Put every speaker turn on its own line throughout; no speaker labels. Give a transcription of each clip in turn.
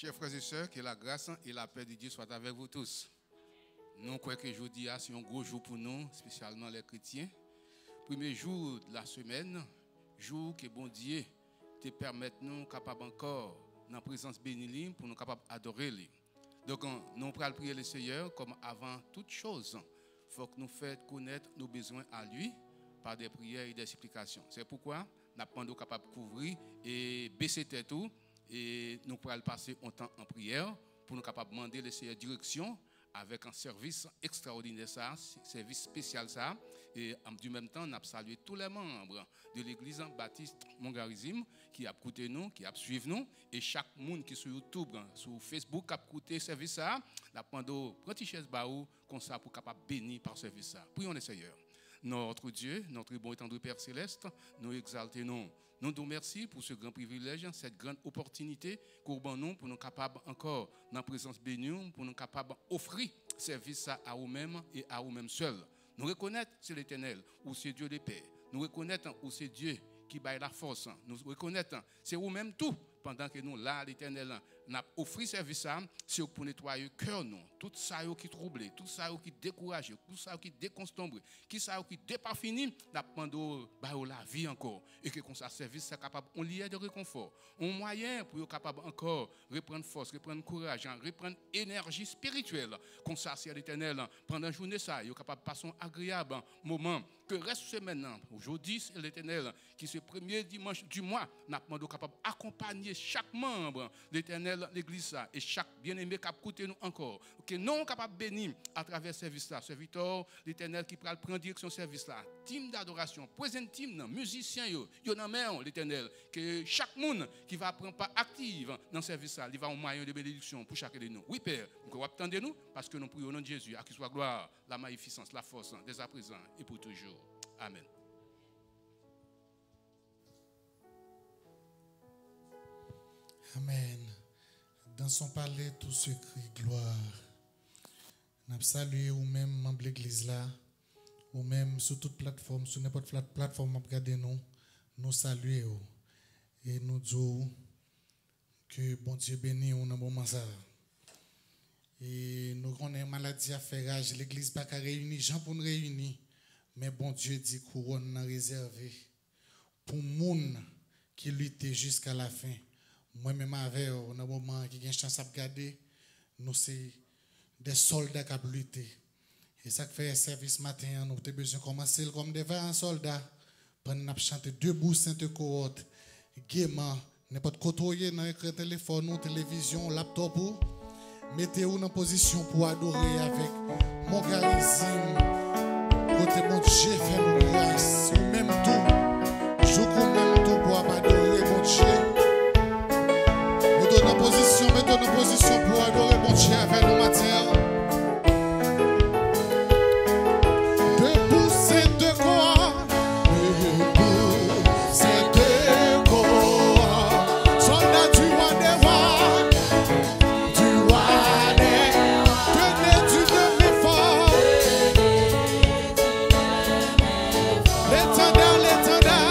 Chers frères et sœurs, que la grâce et la paix de Dieu soient avec vous tous. Nous croyons que aujourd'hui, c'est un gros jour pour nous, spécialement les chrétiens. Premier jour de la semaine, jour que bon Dieu te permette nous capables encore, dans la présence bénie, pour nous capables d'adorer. Donc, nous allons prier le Seigneur comme avant toute chose. Il faut que nous fassions connaître nos besoins à lui par des prières et des supplications. C'est pourquoi nous sommes capables de couvrir et baisser tête tout. Et nous pourrons passer un temps en prière pour nous capables de demander le Seigneur direction avec un service extraordinaire, ça, service spécial ça. Et du même temps, nous avons salué tous les membres de l'église Baptiste Mongarizim qui a écouté nous, qui a suivi nous. Et chaque monde qui est sur YouTube, sur Facebook, qui a écouté le service ça, nous avons pris une chaise comme ça pour capable bénir par ce service ça. Prions le Seigneur. Notre Dieu, notre bon et tendre Père Céleste, nous exaltons. Nous nous remercions pour ce grand privilège, cette grande opportunité pour nous capables encore, dans la présence bénie, pour nous capables d'offrir service à nous-mêmes et à nous-mêmes seuls. Nous reconnaître c'est l'Éternel, ou c'est Dieu de paix. Nous reconnaître ou c'est Dieu qui baille la force. Nous reconnaître c'est nous-mêmes tout. Pendant que nous, là, l'Éternel, nous avons offert service à c'est pour nettoyer le cœur, nous. Tout ça qui trouble, tout ça qui décourage, tout ça qui déconstombre, tout ça qui déparfini, nous avons demandé la vie encore. Et que comme ça, service, c'est capable, on lié de réconfort. Un moyen pour être capable encore reprendre force, reprendre courage, reprendre énergie spirituelle. Comme ça, c'est l'Éternel, pendant la journée, ça, il est capable de passer un agréable moment. Que reste maintenant, aujourd'hui, c'est l'Éternel qui, ce premier dimanche du mois, nous avons capable d'accompagner chaque membre de l'Éternel, l'Église, et chaque bien-aimé qui a écouté nous encore. Que nous capables de bénir à travers ce service-là. Serviteur, l'Éternel qui prend direction de ce service-là. Team d'adoration, présent team, musiciens, il y en a l'Éternel. Que chaque monde qui va prendre part active dans ce service-là, il va avoir un moyen de bénédiction pour chacun de nous. Oui, Père, nous attendez-nous parce que nous prions au nom de Jésus, à qui soit gloire, la magnificence, la force, dès à présent et pour toujours. Amen.
Amen. Dans son palais, tout se crie gloire. Nous saluons ou même membre de l'église là, ou même sur toute plateforme, sur n'importe quelle plateforme, regardez nous saluons et nous disons que bon Dieu bénit dans ce moment ça. Et nous connaissons maladie à faire rage, l'église pas qu'à réunir, gens pour nous réunir, mais bon Dieu dit couronne réservée pour les gens qui luttent jusqu'à la fin. Moi-même, avec dans le moment qui a une chance de regarder, nous sommes des soldats qui ont lutté. Et ça fait service matin, nous avons besoin de commencer comme des vrais soldats. Pendant que nous chantons debout, sainte cohorte, gaiement, n'importe côtoyer dans l'écran téléphone, télévision, laptop, mettez-vous en position pour adorer avec mon charisme. Côté mon Dieu, fait nous grâce, ou même tout, je vous même tout pour adorer mon Dieu. Mettons en position pour adorer mon Dieu avec nos matières. Debout, c'est de quoi? Debout, c'est de quoi? Soldat du roi des rois, du roi des rois. Tenez-tu de mes forts? L'étendard, l'étendard.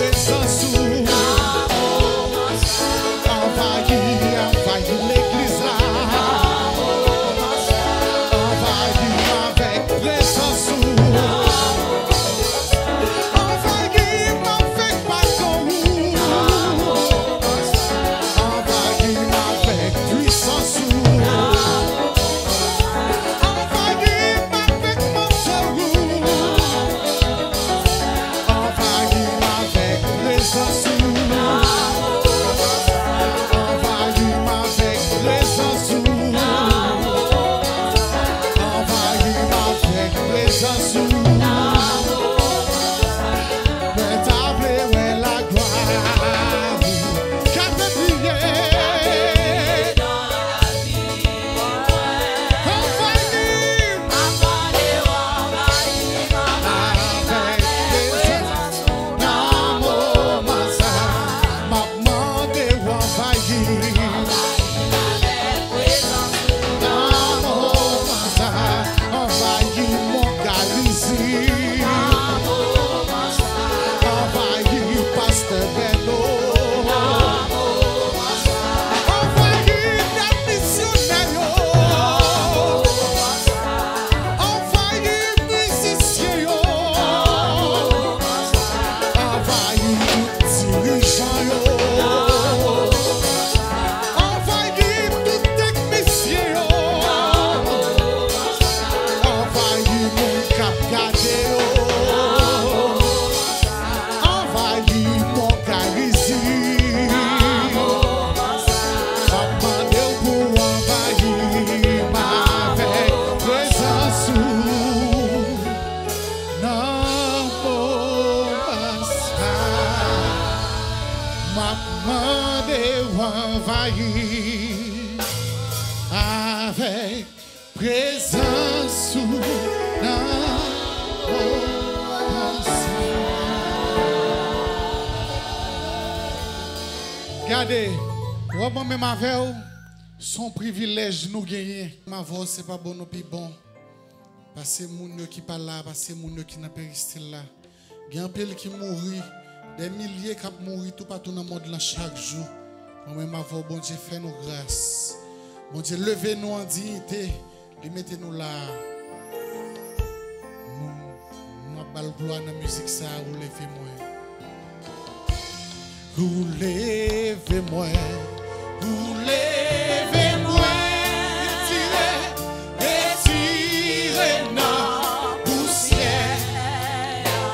présence. Envahis l'église là. Envahis avec présence. Envahis avec pardon. Envahis avec puissance. Envahis avec mon cœur. Envahis avec présence. Avec présence regardez, moi-même avec son privilège nous gagner. Ma voix c'est pas bon, non plus bon. Parce que moun qui pas là, parce que moun qui n'a pas resté là. Il y a un pile qui mourit, des milliers qui mourent tout partout dans le monde chaque jour. Moi-même avec bon Dieu fait nous grâce. Bon Dieu, levez-nous en dignité et mettez-nous là. Nous avons gloire dans la musique, ça, vous levez-moi. Vous levez-moi. Vous levez-moi. Retirez nos poussières.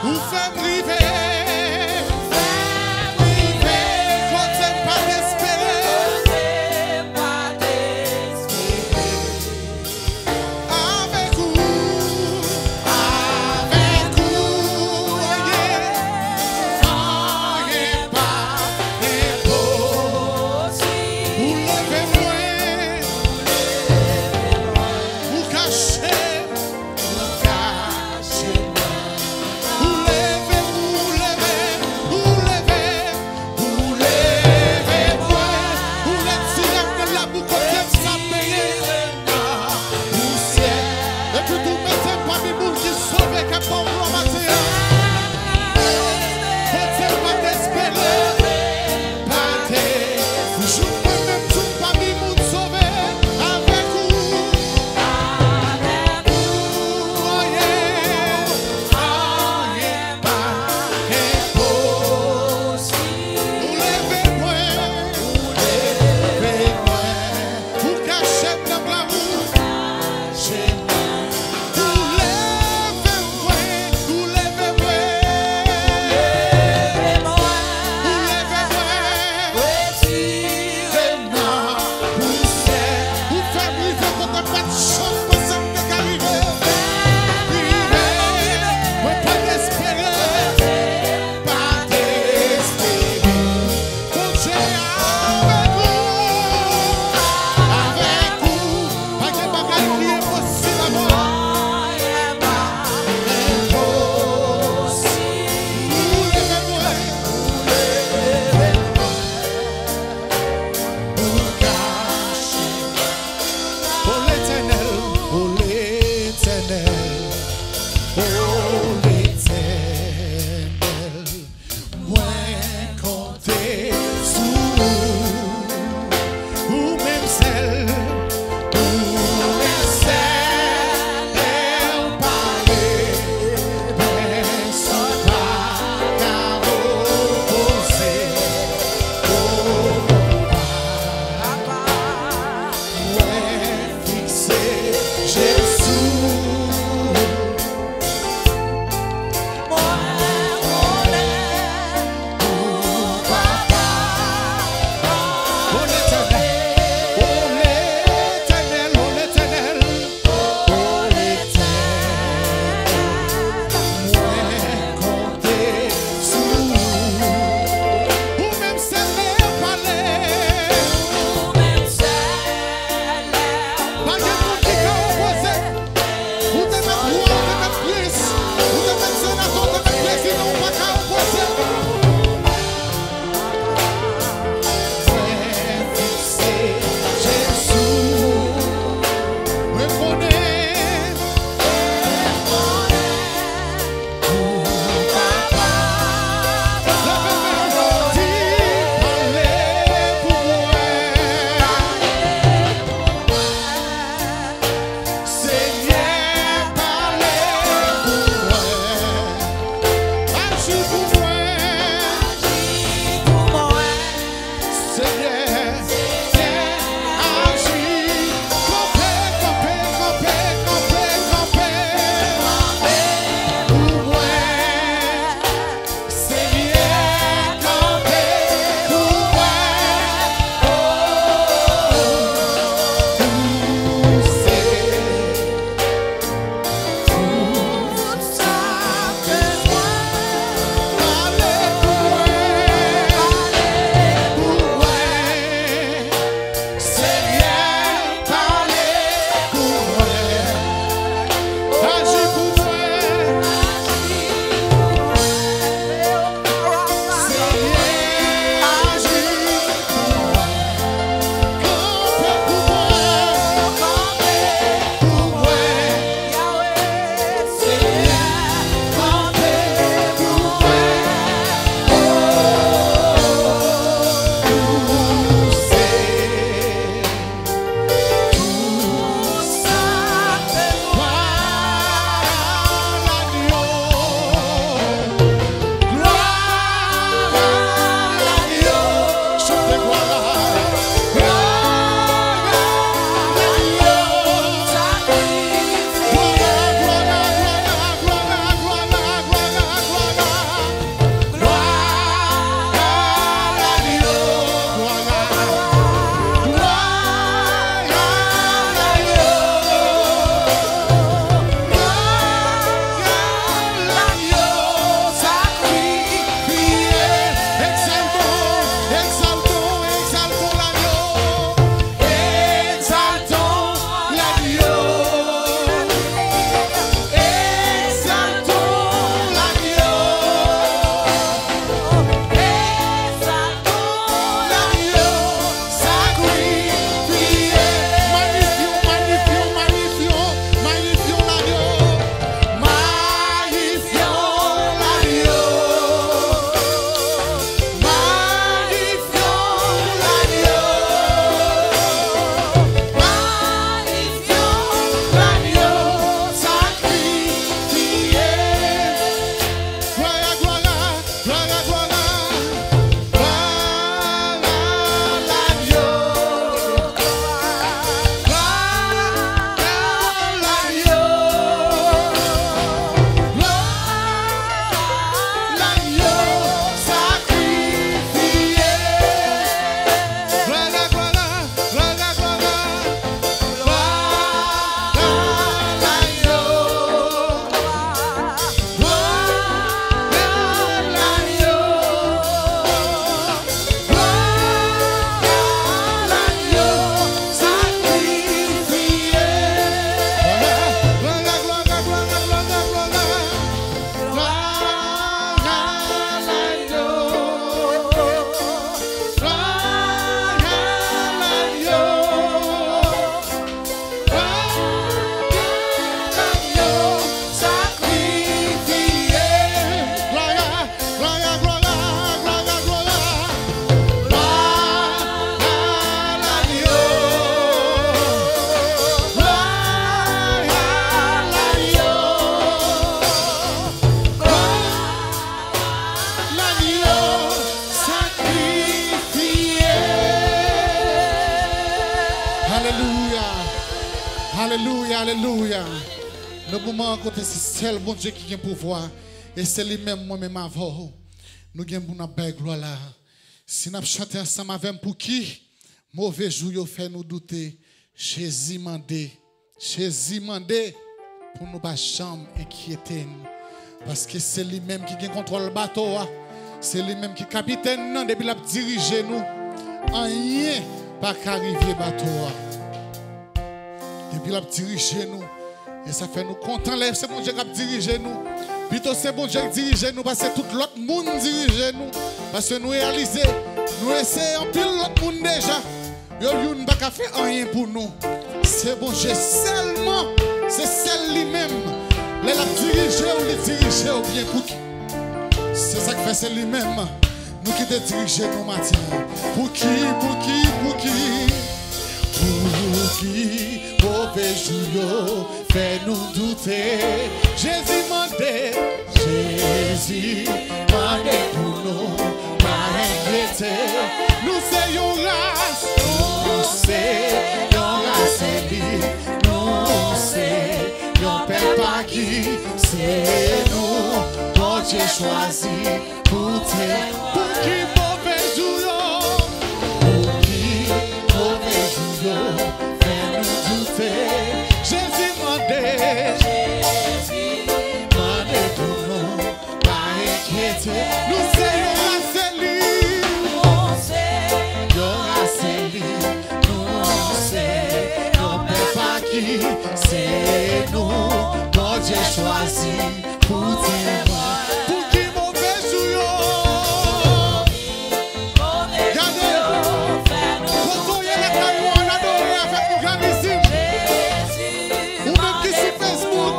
Vous faites priver. Levez-moi. Alléluia, alléluia. Nous pouvons côté c'est seul bon Dieu qui a pouvoir et c'est lui-même moi-même avant. Nous gagnons pour nous faire gloire là. Si nous chantons ensemble avec pour qui mauvais jour yo fait nous douter. Jésus mandé pour nous pas chambre inquiéter parce que c'est lui-même qui contrôle le bateau. C'est lui-même qui capitaine depuis la diriger nous. Rien pas qu'arriver bateau. Depuis la diriger nous. Et ça fait nous contents. C'est bon Dieu qui dirige nous. Plutôt c'est bon Dieu qui dirige nous parce que tout l'autre monde dirige nous. Parce que nous réalisons, nous essayons pile l'autre monde déjà. Yo ne pas faire rien pour nous. C'est bon Dieu seulement. C'est celle lui-même. Les la diriger ou les diriger ou bien pour qui. C'est ça que fait c'est lui-même. Nous qui te dirigeons nous matin. Pour qui mauvais jour fait nous douter. Jésus mandé pour nous pas inquiéter. Nous soyons race, nous soyons père pas qui c'est nous. Bon Dieu choisi pour qui mauvais jour, fait nous douter. Jésus mandé pour nous pas inquiéter. Nous soyons rassemblés, pas qui c'est nous. Bon Dieu choisi pour témoin. Pour qui mauvais jour, regardez, quand on y est là, on adore avec nous grandissime. Ou même qui sur Facebook,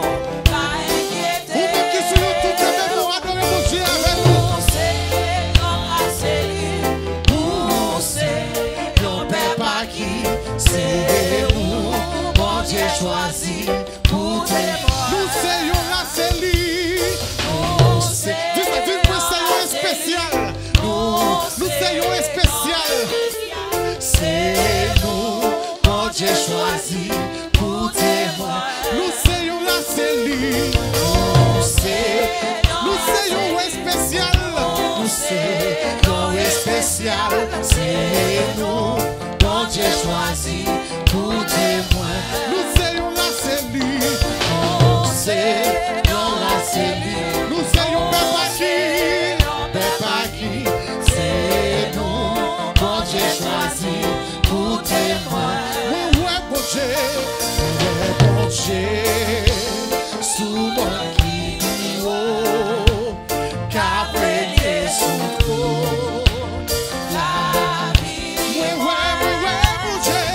ou même qui sur YouTube, on adore mon Dieu avec nous. Pas qui c'est nous. Bon Dieu choisi pour témoin. Nous soyons rassemblés. Dis-moi, soyons spécial. Nous soyons spécial. C'est nous. Bon Dieu choisi pour témoin. Nous soyons rassemblés. Nous soyons spécial. Nous soyons spécial. C'est nous. Bon Dieu choisi pour témoin. Nous soyons rassemblés. Nous soyons pas qui c'est nous. Bon Dieu choisi pour témoin. Ouais, bon Dieu, sous moi qui dit oh, qu'a prêté sous toi. La vie, ouais, bon Dieu,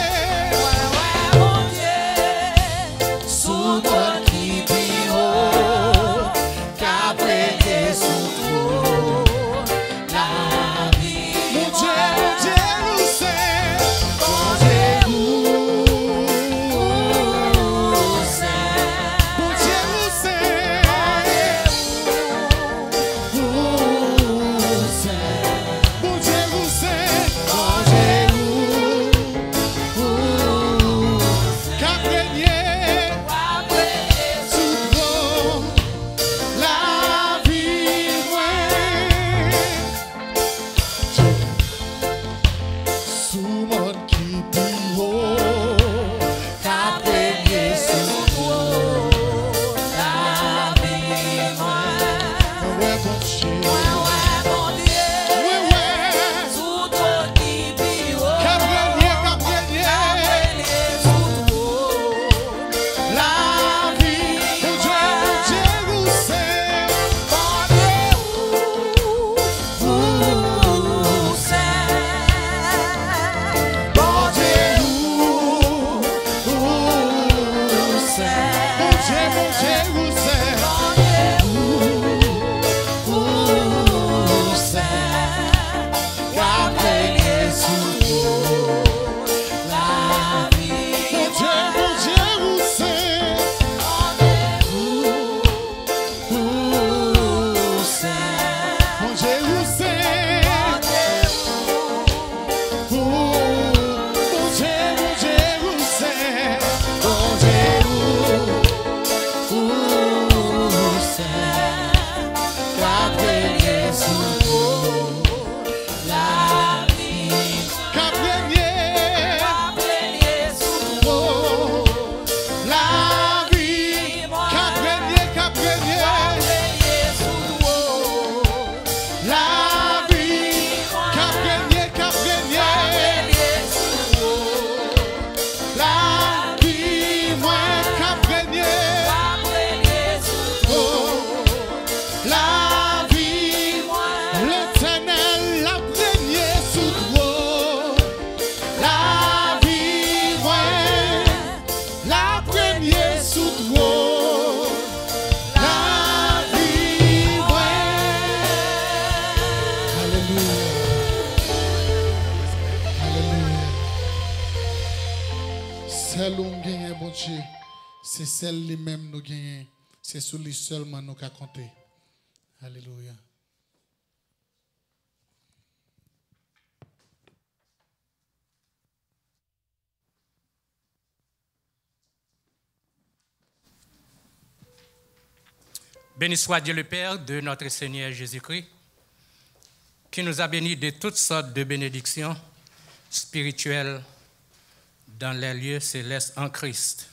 Celle où nous gagnons, bon Dieu, c'est celle lui-même nous gagnons. C'est sur lui seulement nous qu'à compter. Alléluia.
Béni soit Dieu le Père de notre Seigneur Jésus-Christ, qui nous a bénis de toutes sortes de bénédictions spirituelles dans les lieux célestes en Christ.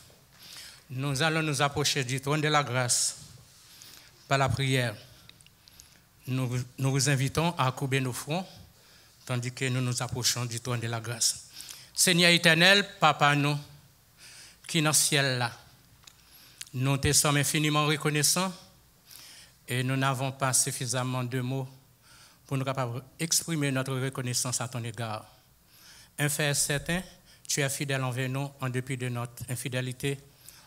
Nous allons nous approcher du trône de la grâce par la prière. Nous vous invitons à courber nos fronts, tandis que nous nous approchons du trône de la grâce. Seigneur éternel, Papa nous, qui dans le ciel là, nous te sommes infiniment reconnaissants et nous n'avons pas suffisamment de mots pour nous capables d'exprimer notre reconnaissance à ton égard. Un fait certain, tu es fidèle envers nous en dépit de notre infidélité,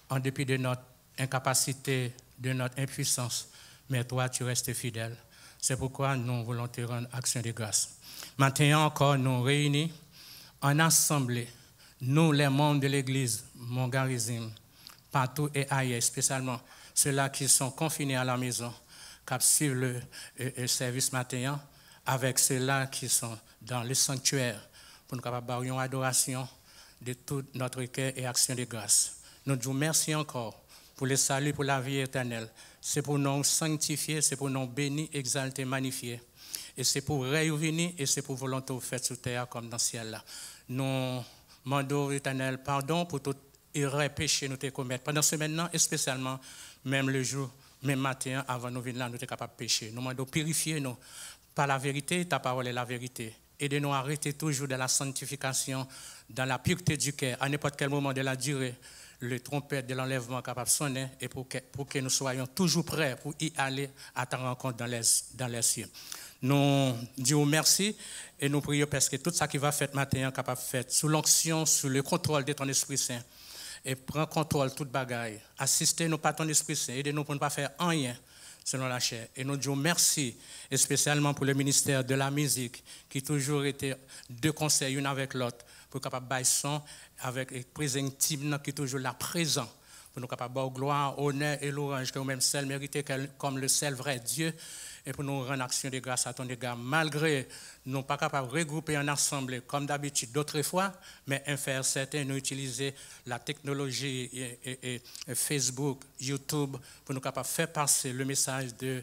en dépit de notre incapacité, de notre impuissance. Mais toi, tu restes fidèle. C'est pourquoi nous voulons te rendre action de grâce. Maintenant encore, nous réunis en assemblée, nous les membres de l'Église Montgarizim, partout et ailleurs, spécialement ceux-là qui sont confinés à la maison, qui suivent le service matin, avec ceux-là qui sont dans le sanctuaire, pour nous capables d'avoir une adoration de tout notre cœur et action de grâce. Nous vous remercions encore pour le salut, pour la vie éternelle. C'est pour nous sanctifier, c'est pour nous bénir, exalter, magnifier. Et c'est pour réunir et c'est pour volonté faite sur terre comme dans le ciel. Nous demandons éternel pardon pour tout erreur péché nous te commettre. Pendant ce maintenant, et spécialement, même le jour, même matin, avant nous venir là, nous sommes capables de pécher. Nous demandons purifier nous par la vérité, ta parole est la vérité. Aidez-nous à arrêter toujours dans la sanctification, dans la pureté du cœur, à n'importe quel moment de la durée, le trompette de l'enlèvement capable de sonner et pour que nous soyons toujours prêts pour y aller à ta rencontre dans les cieux. Nous disons merci et nous prions parce que tout ça qui va faire matin est capable de faire sous l'onction, sous le contrôle de ton Esprit Saint. Et prends contrôle toute bagaille. Assistez-nous par ton Esprit Saint. Aidez-nous pour ne pas faire rien selon la chair. Et nous disons merci, et spécialement pour le ministère de la musique, qui toujours été de concert l'une avec l'autre, pour capable bailler son avec les présents intimes qui est toujours là présent, pour nous capable de gloire, honneur et louange que nous-mêmes seul mérité comme le seul vrai Dieu, et pour nous rendre action de grâce à ton égard, malgré nous ne pas capables de regrouper en assemblée comme d'habitude d'autres fois, mais en faire certains, nous utiliser la technologie et Facebook, YouTube, pour nous capables de faire passer le message de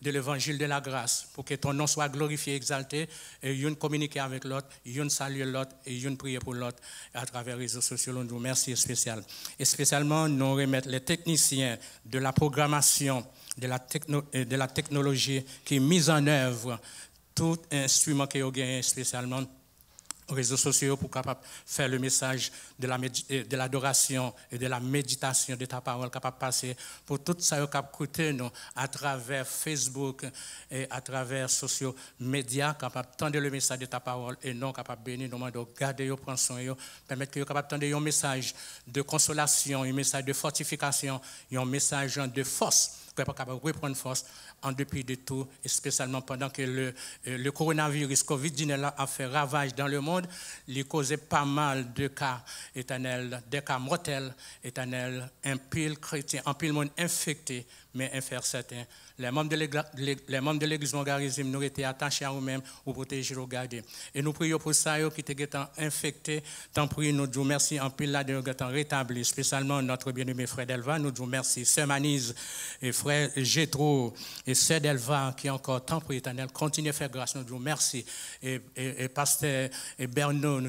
l'évangile de la grâce, pour que ton nom soit glorifié, exalté, et une communiquer avec l'autre, une saluer l'autre, et une prier pour l'autre à travers les réseaux sociaux. Nous merci spécial. Et spécialement, nous remettre les techniciens de la programmation, de la technologie qui est mise en œuvre, tout instrument qui est gagné spécialement aux réseaux sociaux pour capable faire le message de l'adoration et de la méditation de ta parole capable passer pour tout ça capable coûter nous à travers Facebook et à travers sociaux médias capable tendre le message de ta parole et non capable bénir nous de garder yo prendre soin yo permettre que capable tendre un message de consolation, un message de fortification, un message de force pour être capable de reprendre force en dépit de tout, et spécialement pendant que le coronavirus COVID-19 a fait ravage dans le monde, il causait pas mal de cas éternels, des cas mortels éternels, un pile chrétien, un pile monde infecté, mais infère certains. Les membres de l'église Montgarizim nous étaient attachés à nous-mêmes pour protéger nos garder. Et nous prions pour ça, qui étaient infectés. Tant pis, nous disons merci en pile là de nous être rétablis, spécialement notre bien-aimé frère Delva. Nous disons merci, sœur Manise et frère Gétro et sœur Delva qui encore tant pis éternel. Continuez à faire grâce, nous disons merci. Et pasteur et Bernard,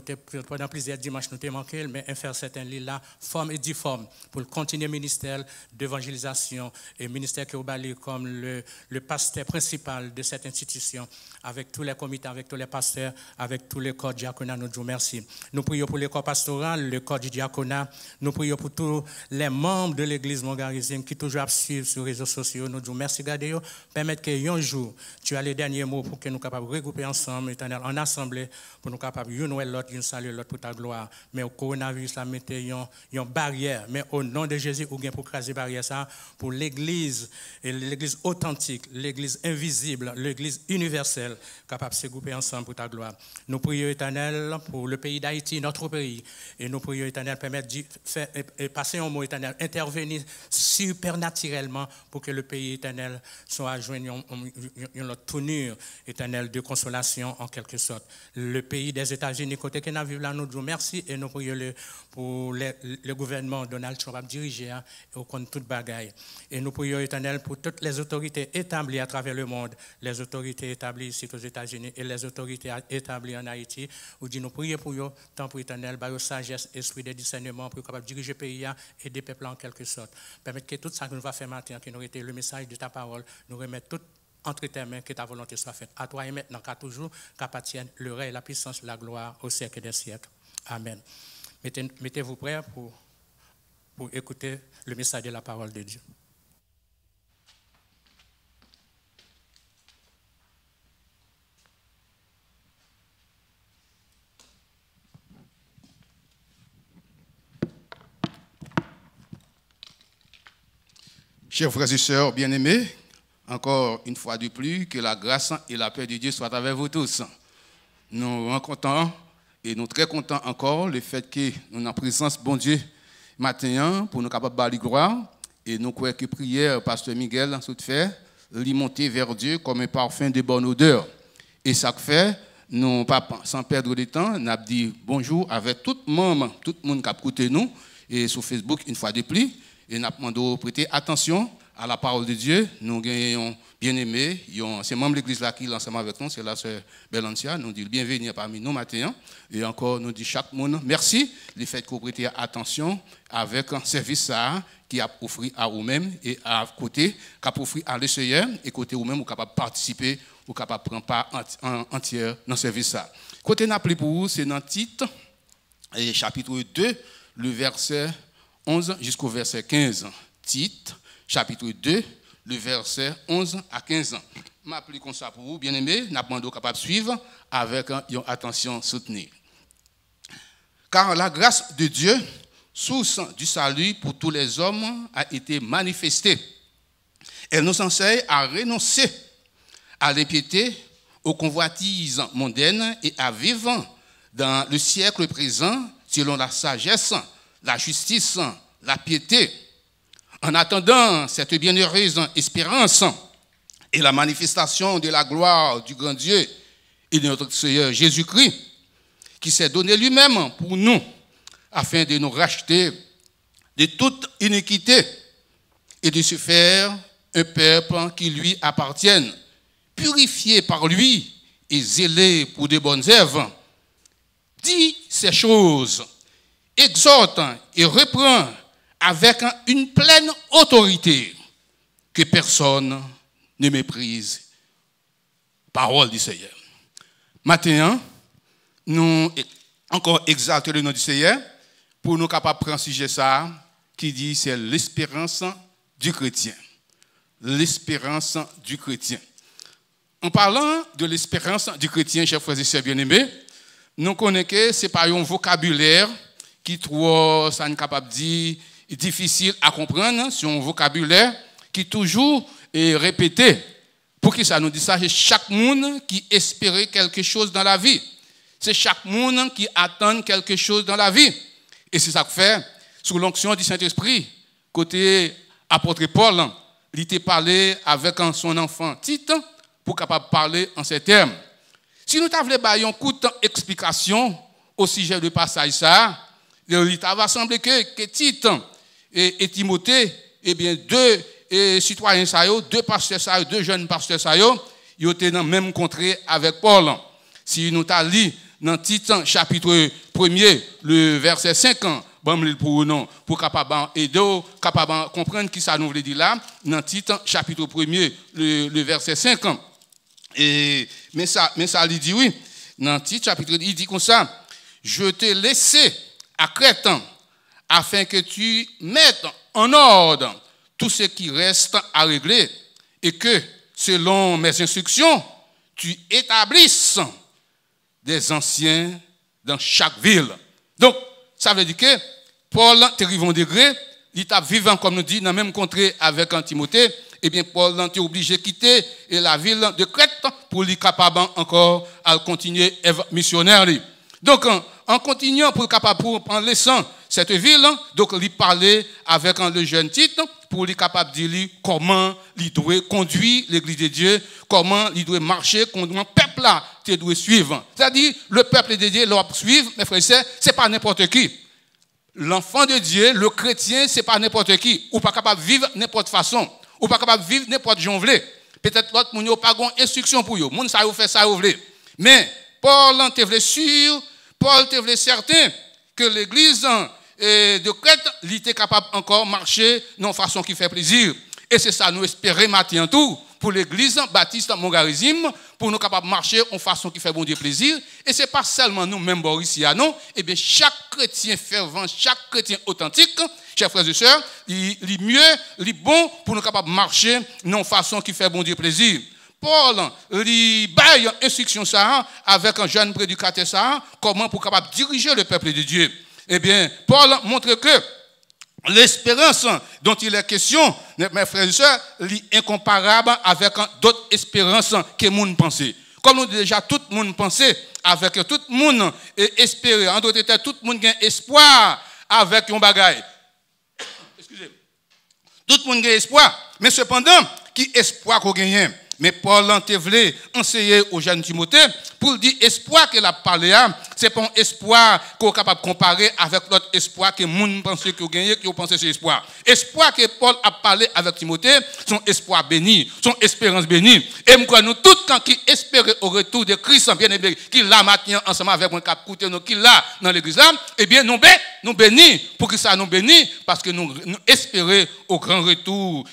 pendant plusieurs dimanches, nous t'avons manqué, mais faire certains lits là, forme et difforme, pour continuer le ministère d'évangélisation et ministère qui est au Bali comme le pasteur principal de cette institution, avec tous les comités, avec tous les pasteurs, avec tous les corps diaconat, nous disons merci. Nous prions pour le corps pastoral, le corps du diaconat, nous prions pour tous les membres de l'église Montgarizim qui toujours suivent sur les réseaux sociaux, nous disons merci, gardez-vous, permettre qu'un jour, tu as les derniers mots pour que nous soyons capables de regrouper ensemble, éternel, en assemblée, pour nous capables de nous l'autre, une saluer l'autre pour ta gloire. Mais au coronavirus, là, mettez une barrière, mais au nom de Jésus, ou bien pour craser barrière ça, pour l'église, et l'église authentique, l'Église invisible, l'Église universelle, capable de se grouper ensemble pour ta gloire. Nous prions, Éternel, pour le pays d'Haïti, notre pays. Et nous prions, Éternel, permettre de faire, et passer un mot, Éternel, intervenir supernaturellement pour que le pays, Éternel, soit joint une tournure, Éternel, de consolation en quelque sorte. Le pays des États-Unis, côté que nous vivons là, nous disons merci et nous prions pour le gouvernement Donald Trump à diriger et au compte toute bagaille. Et nous prions, Éternel, pour toutes les autorités établies à travers le monde, les autorités établies ici aux États-Unis et les autorités établies en Haïti. Nous disons, nous prions pour eux, tant pour Éternel, par sagesse, esprit de discernement, pour capable diriger le pays et des peuples en quelque sorte. Permettre que tout ça que nous va faire maintenant, qui nous été le message de ta parole, nous remettre tout entre tes mains, que ta volonté soit faite. À toi et maintenant, qu'à toujours, qu'appartienne le règne, la puissance, la gloire au siècle des siècles. Amen. Mettez-vous prêts pour écouter le message de la parole de Dieu.
Chers frères et sœurs bien-aimés, encore une fois de plus, que la grâce et la paix de Dieu soient avec vous tous. Nous rencontrons et nous sommes très contents encore le fait que nous sommes en présence bon Dieu matin pour nous capables de bâtir gloire. Et nous croyons que prière, Pasteur Miguel, tout fait, lui monter vers Dieu comme un parfum de bonne odeur. Et ça fait, nous, sans perdre de temps, nous avons dit bonjour avec tout le monde qui a écouté nous, et sur Facebook une fois de plus. Et nous avons demandé de prêter attention à la parole de Dieu. Nous avons bien aimé, c'est membre de l'église là qui est ensemble avec nous, c'est la sœur Belancia. Nous dit bienvenue parmi nous matin. Et encore, nous dit chaque monde merci du fait que vous prêtez attention avec un service ça qui a offert à vous-même et à côté, qui a offert à l'essayeur et côté vous-même, vous capable de participer, vous capable de prendre part entière dans ce service ça. Côté n'a plus pour vous, c'est dans Tite, chapitre 2, le verset 11 jusqu'au verset 15. Tite, chapitre 2, le verset 11 à 15. Je m'applique comme ça pour vous, bien-aimés, nous avons capable de suivre avec une attention soutenue. Car la grâce de Dieu, source du salut pour tous les hommes, a été manifestée. Elle nous enseigne à renoncer à l'impiété, aux convoitises mondaines et à vivre dans le siècle présent selon la sagesse, la justice, la piété, en attendant cette bienheureuse espérance et la manifestation de la gloire du grand Dieu et de notre Seigneur Jésus-Christ, qui s'est donné lui-même pour nous, afin de nous racheter de toute iniquité et de se faire un peuple qui lui appartienne, purifié par lui et zélé pour de bonnes œuvres. Dit ces choses, exhorte et reprend avec une pleine autorité, que personne ne méprise. Parole du Seigneur. Maintenant, nous encore exalter le nom du Seigneur pour nous capables de prendre un sujet ça qui dit c'est l'espérance du chrétien. L'espérance du chrétien. En parlant de l'espérance du chrétien, chers frères et sœurs bien-aimés, nous connaissons que ce n'est pas un vocabulaire qui trop, ça n'est capable de dire, difficile à comprendre, c'est un vocabulaire qui toujours est répété. Pour qui ça nous dit ça? C'est chaque monde qui espérait quelque chose dans la vie. C'est chaque monde qui attend quelque chose dans la vie. Et c'est ça que fait, sous l'onction du Saint-Esprit, côté apôtre Paul, il était parlé avec son enfant Tite pour capable parler en ces termes. Si nous t'avons une courte explication au sujet du passage ça, il va sembler que Tite et Timothée, eh bien deux citoyens deux pasteurs deux jeunes pasteurs ils étaient dans le même contrée avec Paul. Si nous t'avons lu dans Tite chapitre 1er, le verset 5, pour capable aider, capable comprendre qui ça nous veut dire là, dans Tite chapitre 1er, le verset 5. Mais ça il dit oui, dans Tite chapitre, il dit comme ça, je t'ai laissé à Crète afin que tu mettes en ordre tout ce qui reste à régler et que, selon mes instructions, tu établisses des anciens dans chaque ville. Donc, ça veut dire que Paul, arrivé au degré, il est vivant, comme nous dit, dans le même contrée avec Timothée, eh bien, Paul était obligé de quitter la ville de Crète pour lui capable encore à continuer missionnaire. Donc, en continuant en laissant cette ville, donc, il parlait avec le jeune Tite pour lui capable de dire comment il doit conduire l'église de Dieu, comment il doit marcher, comment le peuple là doit suivre. C'est-à-dire, le peuple de Dieu doit suivre, mes frères et sœurs, ce n'est pas n'importe qui. L'enfant de Dieu, le chrétien, ce n'est pas n'importe qui. Ou pas capable de vivre n'importe façon. Ou pas capable de vivre n'importe jonglé. Peut-être l'autre moun n'a pas d'instruction pour eux. Moun ça fait ça ou vle. Mais Paul te vle sûr, Paul te vle certain que l'église de Crète, il était capable encore marcher d'une façon qui fait plaisir. Et c'est ça nous espérons maintenant tout pour l'église baptiste Montgarizim, pour nous capables de marcher en façon qui fait bon Dieu plaisir. Et ce n'est pas seulement nous, même ici, non. Eh bien, chaque chrétien fervent, chaque chrétien authentique, chers frères et sœurs, il est mieux, il est bon pour nous capables de marcher en façon qui fait bon Dieu plaisir. Paul, il baille instruction ça avec un jeune prédicateur ça, comment pour capable diriger le peuple de Dieu. Eh bien, Paul montre que l'espérance dont il est question, mes frères et sœurs, est incomparable avec d'autres espérances que le monde pensait. Comme nous déjà tout le monde pensait, avec tout le monde espérait, en d'autres termes, tout le monde a espoir avec un bagaille. Excusez. Tout le monde a espoir, mais cependant, qui espoir qu'on gagne? Mais Paul te voulait enseigner au jeune Timothée pour dire espoir qu'il a parlé, ce n'est pas un espoir qu'on est capable de comparer avec l'autre espoir que les gens pensent qu'ils ont gagné, qu'ils ont pensé c'est espoir. Espoir que Paul a parlé avec Timothée, son espoir béni, son espérance bénie. Et nous tous, quand qui espéraient au retour de Christ, bien aimé, qui l'a maintenant ensemble avec moi, qui l'a dans l'église là, eh bien, nous bénis. Pour que ça nous bénisse, parce que nous espérons au grand retour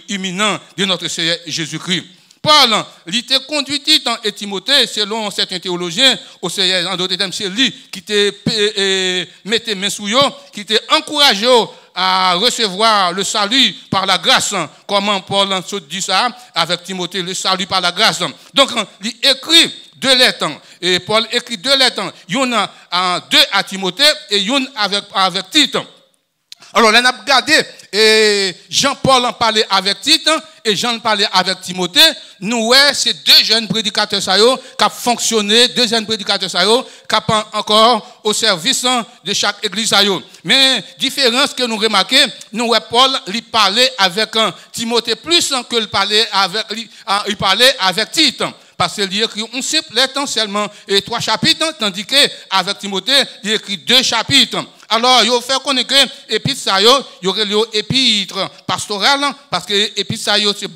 imminent de notre Seigneur Jésus-Christ. Paul, il était conduit Tite et Timothée, selon certains théologiens, au Seigneur, en d'autres termes, c'est lui qui te mettait main sous eux, qui te encouragé à recevoir le salut par la grâce. Comment Paul dit ça avec Timothée, le salut par la grâce. Donc, il écrit 2 lettres. Et Paul écrit 2 lettres. Une à Timothée et une avec Tite. Alors, on a regardé, et Jean-Paul en parlait avec Tite, et Jean parlait avec Timothée. Nous, c'est 2 jeunes prédicateurs qui ont fonctionné, 2 jeunes prédicateurs qui ont encore au service de chaque église. Mais, différence que nous remarquons, nous, Paul, il parlait avec Timothée plus que il parlait avec Tite. Parce qu'il écrit un simple lettre seulement et 3 chapitres, tandis qu'avec Timothée, il écrit 2 chapitres. Alors, il faut connaître que l'épître, il y aurait l'épître pastorale, parce que l'épître, c'est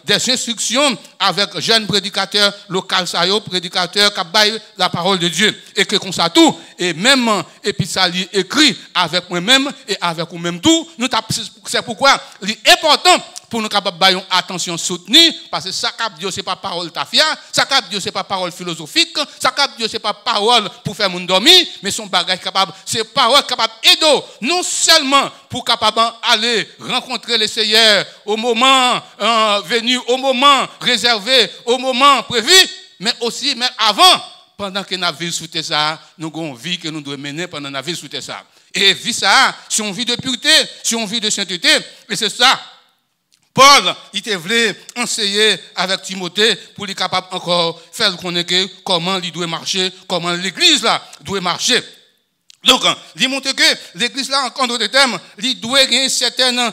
des instructions avec jeunes prédicateurs locaux, prédicateurs qui baillent la parole de Dieu. Et que comme ça tout, et même l'épître, il écrit avec moi-même et avec vous-même tout. C'est pourquoi il est important pour nous capables de faire attention soutenue, parce que ça cap Dieu c'est pas parole tafia, ça cap Dieu c'est pas parole philosophique, ça cap Dieu c'est pas parole pour faire mon dormir, mais son bagage capable, c'est parole capable aider non seulement pour capable aller rencontrer les Seigneur au moment venu, au moment réservé, au moment prévu, mais aussi mais avant, pendant que nous vivons sous ça, nous avons une vie que nous devons mener pendant que nous vivons sous ça. Et vie ça, si on vit de pureté, si on vit de sainteté, et c'est ça. Paul, il te voulait enseigner avec Timothée pour lui capable encore faire connaître comment il doit marcher, comment l'église là doit marcher. Donc, il montre que l'église là, en d'autres termes, il doit gagner certaines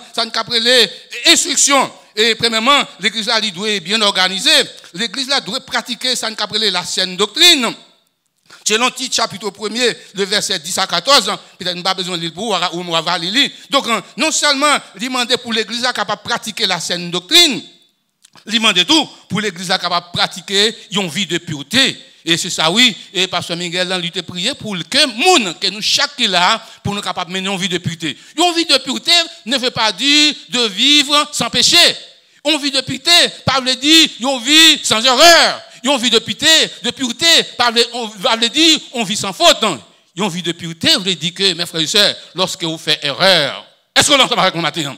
instructions. Et premièrement, l'église là, il doit bien organiser. L'église là doit pratiquer ça la saine doctrine. Selon Tite, chapitre 1er, le verset 10 à 14, peut-être nous pas besoin de lire pour ou on va lire. Donc, non seulement, il demande pour l'église capable de pratiquer la saine doctrine, il demande tout pour l'église capable de pratiquer une vie de pureté. Et c'est ça, oui. Et Pasteur Miguel, il a prié pour que nous, chaque là, pour nous capables de mener une vie de pureté. Une vie de pureté ne veut pas dire de vivre sans péché. Une vie de pureté, par le dire, une vie sans erreur. Une vie de pureté, on va dire, on vit sans faute. Une vie de pureté, vous dire que, mes frères et sœurs, lorsque vous faites erreur, est-ce que l'on entend avec mon matin?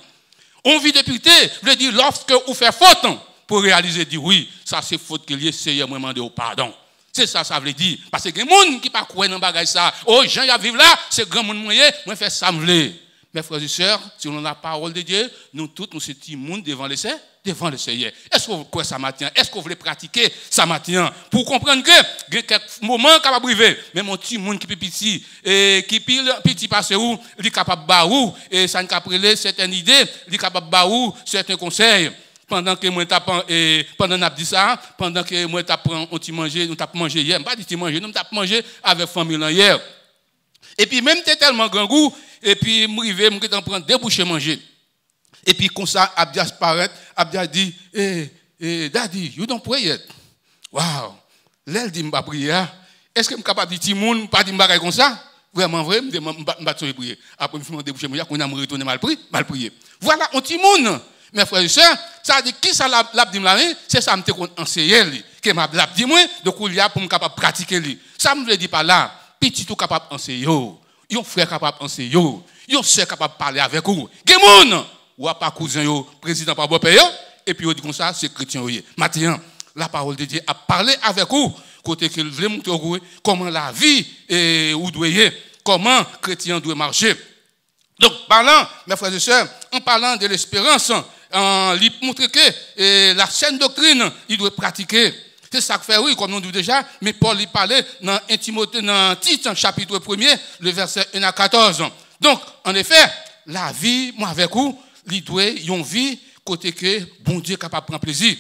Une vie de pureté, vous dire, lorsque vous faites faute, pour réaliser, dire oui, ça c'est faute que le Seigneur m'a demandé au pardon. C'est ça, ça veut dire. Parce que les gens qui ne pas croire dans le bagage ça, oh, gens qui vivent là, c'est grand monde moyen, moi faire ça me. Mes frères et sœurs, selon la parole de Dieu, nous tous, nous sommes petits monde devant les saints. devant le Seigneur. Est-ce que vous croyez ça matin? Est-ce que vous voulez pratiquer ça matin? Pour comprendre que il y a quelques moments qui va arriver. Mais mon petit monde qui est petit, et qui pile petit passe où, il est capable de baou, et ça ne capable certaines idées, il est capable de baou certains conseils. Pendant que moi t'apprends et pendant n'a dit ça, pendant que moi t'apprends on t'y manger, nous t'ap manger hier, pas dit t'y manger, nous t'ap manger avec famille hier. Et puis même t'es tellement grand goût et puis m'rivé m'en prendre deux bouchées manger. Et puis comme ça Abdias paraît, Abdias dit daddy, you don't pray yet. Wow. L'elle dit m'pa prier. Est-ce que m'capable de dire moun pas dire m'bagaille comme ça? Vraiment vrai, m'pa prier. Après me faire déboucher manger, qu'on a me retourner mal prier. Voilà, on ti moun. Mes frères et sœurs, ça dit qui ça l'a dit là, c'est ça me te enseigner lui, que m'a l'a dit moi, donc il y a pour me capable pratiquer lui. Ça me veut dire pas là, petit tout capable enseigner yo, yon frère capable enseigner yo, yon sœur capable parler avec vous. Gemoun, ou pas cousin yo, président pas beau-père yo, et puis on dit comme ça, c'est chrétien yo. Maintenant, la parole de Dieu a parlé avec vous, côté qu'il veut montrer comment la vie est ou doit y, comment chrétien doit marcher. Donc, parlant, mes frères et sœurs, en parlant de l'espérance, il montre que la saine doctrine, il doit pratiquer. C'est ça que fait, oui, comme on dit déjà, mais Paul il parlait dans Tite, chapitre 1er, le verset 1 à 14. Donc, en effet, la vie, moi avec vous, il doit y avoir une vie côté que bon Dieu est capable de prendre plaisir.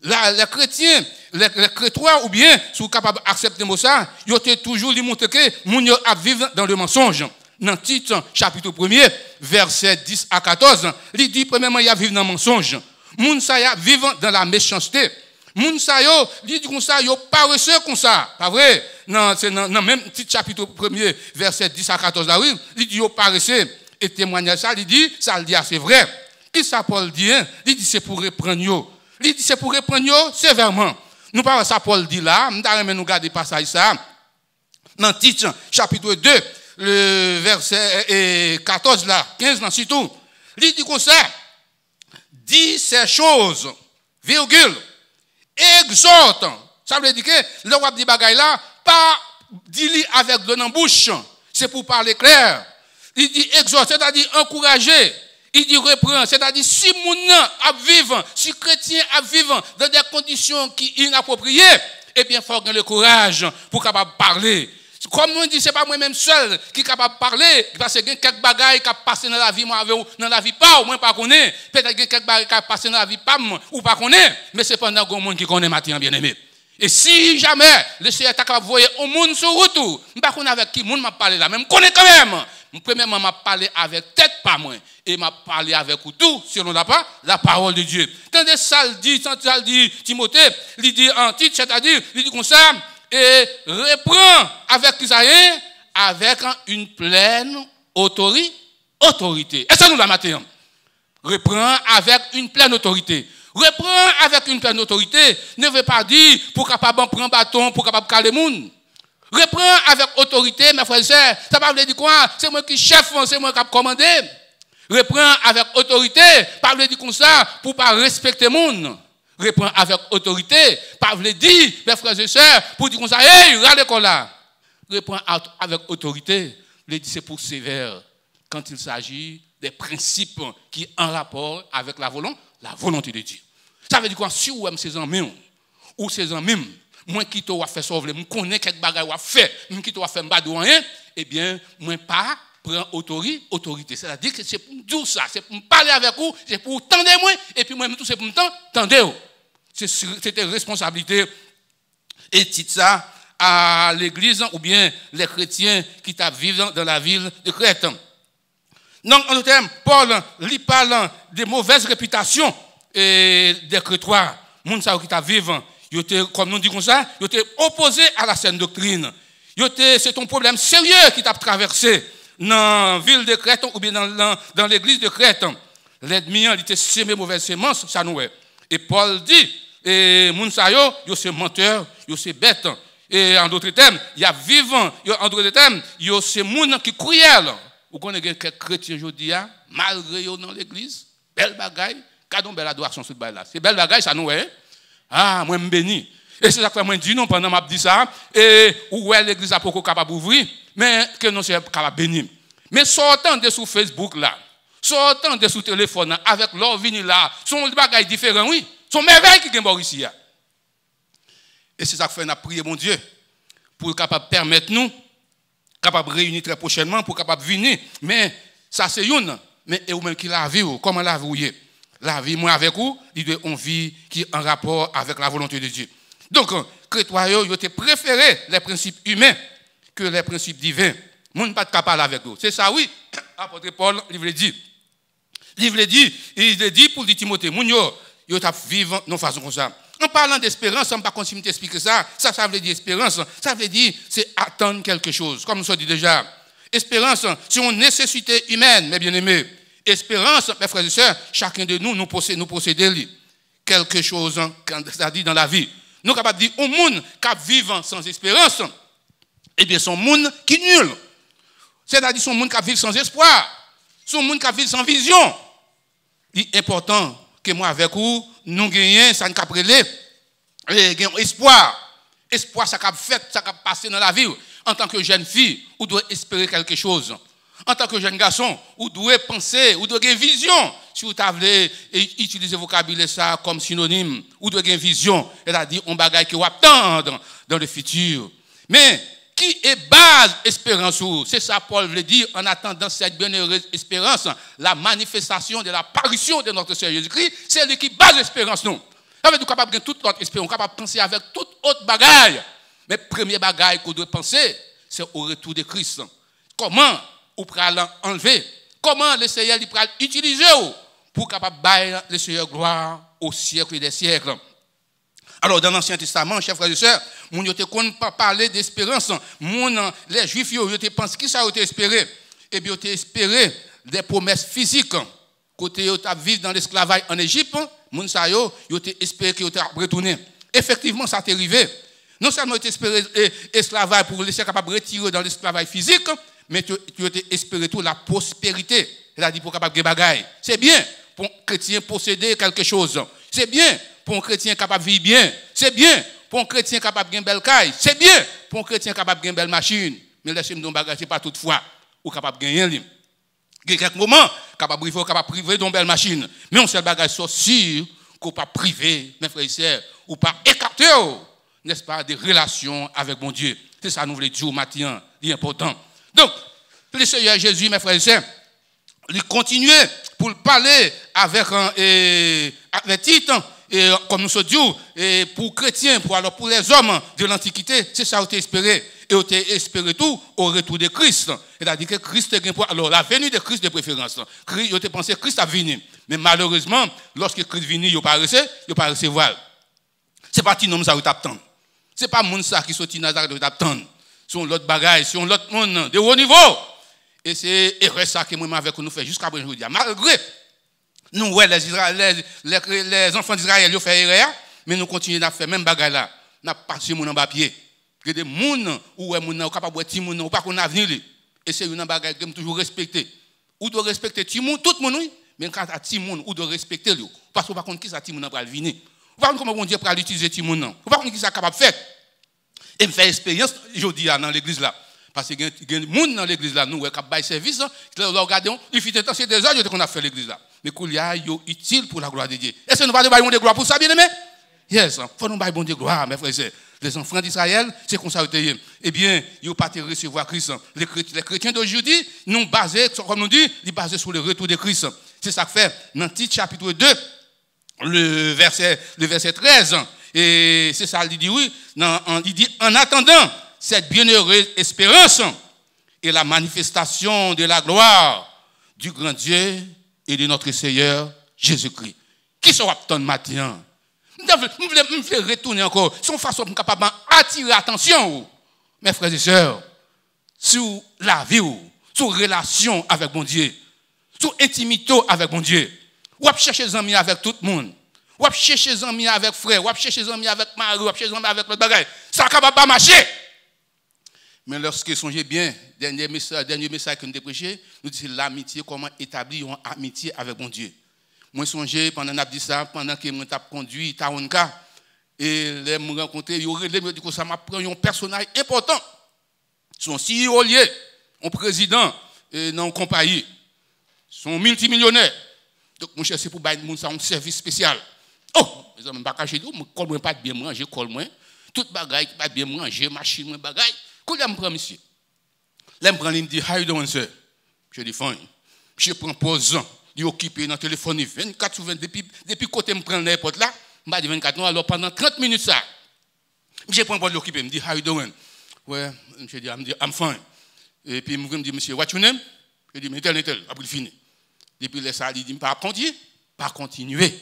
Les chrétiens, les chrétois, ou bien, si vous êtes capable d'accepter ça, ils ont toujours montré que moun yo a vivre dans le mensonge. Dans Tite, chapitre 1er, verset 10 à 14, il dit, premièrement, il y a vivre dans le mensonge. Moun sa ya vivant dans la méchanceté. Moun sa yo, il dit comme ça, yo paresseux comme ça. Pas vrai? Non, c'est dans même Tite, chapitre 1er, verset 10 à 14, là, oui, il dit, yo paresseux. Et témoignage ça, il dit, ça le dit, c'est vrai. Qui ça, Paul dit, hein? Il dit, c'est pour reprendre yo. Il dit, c'est pour reprendre yo sévèrement. Nous parlons ça, Paul dit là, nous garder passage ça. Dans Tite, chapitre 2, le verset 14 là, 15 là, surtout, il dit comme ça, dit ces choses, virgule, exhorte. Ça veut dire que le roi dit bagaille là, pas dit avec de dans bouche, c'est pour parler clair. Il dit exhorte, c'est-à-dire encourager. Il dit reprend, c'est-à-dire si mon a vivre, si chrétien a vivre dans des conditions qui sont inappropriées, eh bien, il faut avoir le courage pour capable parler. Comme on dit, ce n'est pas moi-même seul qui est capable de parler, parce que quelques bagailles qui passent dans la vie, moi, dans la vie pas, ou moi, pas connaît. Peut-être qu'il y a quelques bagailles qui passent dans la vie pas, ou pas connaît, mais c'est pendant qu'il y a un monde qui connaît maintenant, bien aimé. Et si jamais le Seigneur est capable de voir un monde sur route, je ne sais pas avec qui monde m'a parlé là, mais je connais quand même. Premièrement, m'a parlé avec tête, pas moi, et m'a parlé avec tout, selon la parole de Dieu. Tandis ça le dit Timothée, il dit en titre, c'est-à-dire, il dit comme ça, et reprend avec qui ça est, avec une pleine autorité. Est-ce que nous la matin? Reprend avec une pleine autorité. Reprend avec une pleine autorité ne veut pas dire pour capable prendre bâton, pour capable caler le monde. Reprend avec autorité, mes frères et sœurs. Ça ne veut pas dire quoi? C'est moi qui chef, c'est moi qui ai commandé. Reprend avec autorité, pas dire comme ça pour ne pas respecter le monde. Reprend avec autorité, pas dire, mes frères et sœurs, pour dire comme ça, hey, regarde l'école là. Reprend avec autorité, c'est pour sévère quand il s'agit des principes qui sont en rapport avec la volonté de Dieu. Ça veut dire quoi? Si vous aimez ses amis, ou ses amis, moi qui t'ai fait sauver, moi connais quelques bagages à faire, moi qui t'ai fait m'badou rien, eh bien, moi pas prendre autorité. C'est-à-dire que c'est pour dire ça, c'est pour parler avec vous, c'est pour tendre moi, et puis moi tout c'est pour tendre. C'était responsabilité et titre ça à l'église ou bien les chrétiens qui vivent dans la ville de Crète. Donc, en d'autres termes, Paul lui parle de mauvaises réputations des chrétois. Les gens qui vivent, comme nous disons ça, ils étaient opposés à la saine doctrine. C'est un problème sérieux qui t'a traversé dans la ville de Crète ou bien dans l'église de Crète. L'ennemi a été semé mauvaise semence, ça nous est. Et Paul dit, et Mounsayo, c'est menteur, c'est bête. Et en d'autres termes, il y a vivant, en d'autres termes, c'est moun qui cruel. Vous connaissez quelques chrétiens aujourd'hui, malgré eux dans l'église, belle bagaille, cadon belle adoration sur le bail là. C'est belle bagaille, ça nous est. Ah, moi, je bénis. Et c'est ça que moi, je dis non, pendant que je dis ça, et où est l'église à beaucoup capable d'ouvrir, mais que non, c'est capable de bénir. Mais sortant de sur Facebook là, sortant de sous téléphone avec leur vini là, son bagage différent, oui. Son merveille qui est ici. Et c'est ça que fait, on a prié, mon Dieu, pour capable permettre nous, capable de réunir très prochainement, pour capable de venir. Mais ça, c'est une. Mais et vous-même qui la vie, comment la vie? La vie, moi avec vous, il doit une vie qui est en rapport avec la volonté de Dieu. Donc, chrétiens, ils ont préféré les principes humains que les principes divins. Nous ne pas capable avec vous. C'est ça, oui. Apôtre Paul, il veut dire. Il veut dire pour dire Timothée, nous, ils vivent de façon comme ça. En parlant d'espérance, on ne va pas continuer d'expliquer ça. Ça veut dire espérance. Ça veut dire c'est attendre quelque chose. Comme nous avons dit déjà. Espérance, c'est une nécessité humaine, mes bien-aimés. Espérance, mes frères et sœurs, chacun de nous possédons quelque chose, c'est-à-dire dans la vie. Nous sommes capables de dire au monde qui vit sans espérance, eh bien, son monde qui est nul. C'est-à-dire son monde qui vit sans espoir. Son monde qui vit sans vision. Il est important que moi avec vous, nous gagnons, ça nous caprelé, gagnons espoir. Espoir, ça a fait, ça a passé dans la vie. En tant que jeune fille, vous devez espérer quelque chose. En tant que jeune garçon, vous devez penser, vous devez avoir une vision. Si vous avez utilisé le vocabulaire ça comme synonyme, vous devez avoir une vision. C'est-à-dire un bagage que vous attendez dans le futur. Mais qui est base espérance? C'est ça Paul veut dire en attendant cette bienheureuse espérance, la manifestation de l'apparition de notre Seigneur Jésus-Christ, c'est lui qui base l'espérance nous. Ça veut dire capable de toute notre espérance, capable de penser avec toute autre bagaille. Mais le premier bagaille qu'on doit penser, c'est au retour de Christ. Comment vous pouvez l'enlever? Comment le Seigneur peut l'utiliser pour capable de bailler le Seigneur gloire au siècle des siècles? Alors, dans l'Ancien Testament, chers frères et sœurs, on ne pas parler d'espérance. Les Juifs, ils ont pensé qui ça a été espéré? Eh bien, ils ont espéré des promesses physiques. Côté ils vivent dans l'esclavage en Égypte, ils ont espéré qu'ils allaient retourner. Effectivement, ça t'est arrivé. Non seulement tu as espéré l'esclavage pour laisser capable de retirer dans l'esclavage physique, mais tu as espéré tout la prospérité. C'est-à-dire pour capable de bagaille. C'est bien pour un chrétien posséder quelque chose. C'est bien pour un chrétien capable de vivre bien. C'est bien pour un chrétien capable de gagner une belle caille. C'est bien pour un chrétien capable de gagner une belle machine. Mais laissez-moi dire bagage, ce n'est pas toutefois ou capable de gagner. Il y a quelques moments capable de priver d'une belle machine. Mais on sait le bagage sûr qu'on ne peut pas priver, mes frères et sœurs, ou pas écarter, n'est-ce pas, des relations avec mon Dieu. C'est ça que nous voulons dire matin, c'est important. Donc, le Seigneur Jésus, mes frères et sœurs, il continue pour parler avec Tite, et comme nous sommes dit, et pour chrétiens, pour les hommes de l'Antiquité, c'est ça qu'on a espéré. Et on a espéré tout au retour de Christ. C'est-à-dire que Christ est pour. Alors, la venue de Christ de préférence. On a pensé que Christ a venu. Mais malheureusement, lorsque Christ est venu, il n'a pas recevoir. Ce n'est pas un homme qui t'attend. Ce n'est pas un ça qui sortit Nazareth qui t'attend. C'est l'autre bagaille, c'est l'autre monde de haut niveau. Et c'est erreur ça que moi avec nous fait jusqu'à aujourd'hui. Malgré nous, ouais, les enfants d'Israël, ils ont fait erreur, mais nous continuons à faire même bagaille là. Nous avons passé mon bas-pied. Il y a des gens où on est capable de voir Timoun, ou pas qu'on a venu. Et c'est une bagaille que nous toujours respecter. Ou doit respecter Timoun, tout le monde, oui. Mais quand à Timoun, ou doit respecter lui. Parce qu'on ne sait pas qui ça Timoun va venir. On ne sait pas comment on dit pour l'utiliser Timoun. On ne sait pas qui ça capable de faire. Et me faire expérience, je dis dans l'église là. Parce qu'il y a des gens dans l'église là, nous, qui ont service, qui regardons, il fait temps, c'est déjà qu'on a fait l'église là. Mais qu'il y a utile pour la gloire de Dieu. Est-ce que nous ne allons pas de gloire pour ça, bien aimé? Yes, il faut nous donner bon Dieu gloire, mes frères et sœurs. Les enfants d'Israël, c'est comme ça. Eh bien, ils n'ont pas recevoir Christ. Les chrétiens d'aujourd'hui, nous basés, comme nous dit, ils basés sur le retour de Christ. C'est ça que fait dans Tite chapitre 2, le verset 13. Et c'est ça, il dit oui. Il dit en attendant cette bienheureuse espérance et la manifestation de la gloire du grand Dieu et de notre Seigneur Jésus-Christ. Qui sera attendre matin? Je me fais retourner encore. C'est une façon capable d'attirer l'attention, mes frères et sœurs, sur la vie, sur la relation avec mon Dieu, sur l'intimité avec mon Dieu. Ou à chercher des amis avec tout le monde. Ou à chercher des amis avec frère, ou à chercher des amis avec mari, ou à chercher des amis avec le bagage. Ça ne va pas marcher. Mais lorsque songez bien, dernier message que nous avons prêché, nous disons l'amitié, comment établir une amitié avec mon Dieu. Moi, songez, pendant que dit ça, pendant que je suis conduit à Taonka, et les me rencontrer, ils me dit que ça m'a pris un personnage important. Son CEO lié, un président dans une compagnie. sont multimillionnaires. Donc, mon cher, c'est pour bailler moun ça un service spécial. Oh, mes amis, pas cacher tout, moi colle moi pas bien manger, colle moi. Toute bagaille qui pas bien manger, machine moi bagaille. Quand je me prend monsieur. Là me prend il me dit how you doing sir? Je dis fine. Je prends pause, il occupé dans le téléphone 24/20 depuis côté me prend n'importe là, m'a dit 24 non alors pendant 30 minutes ça. Je prends pause l'occupé, me dit how you doing? Ouais, je dis I'm fine. Et puis il me dit monsieur what your name? Je dis mais tel après fini. Depuis les ça il dit pas continuer.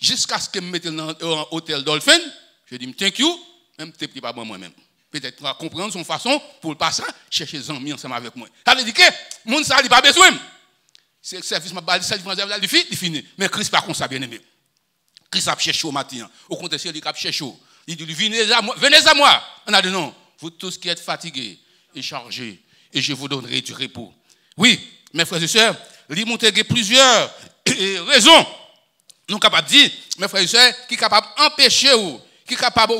Jusqu'à ce que me mette dans l'hôtel Dolphin, je dis thank you, même t'es pas bon moi-même. Peut-être va comprendre son façon pour le passer chercher des amis ensemble avec moi. Ça veut dire que mon ça il pas besoin. C'est le service m'a balé ça il fini. Mais Christ pas comme ça bien aimé. Christ a cherché au matin. Au contraire il a cherché. Il dit venez à moi. On a dit non, vous tous qui êtes fatigués et chargés et je vous donnerai du repos. Oui, mes frères et sœurs, il montre plusieurs raisons. Nous capables de dire, mes frères et sœurs, qui est capable d'empêcher ou qui est capable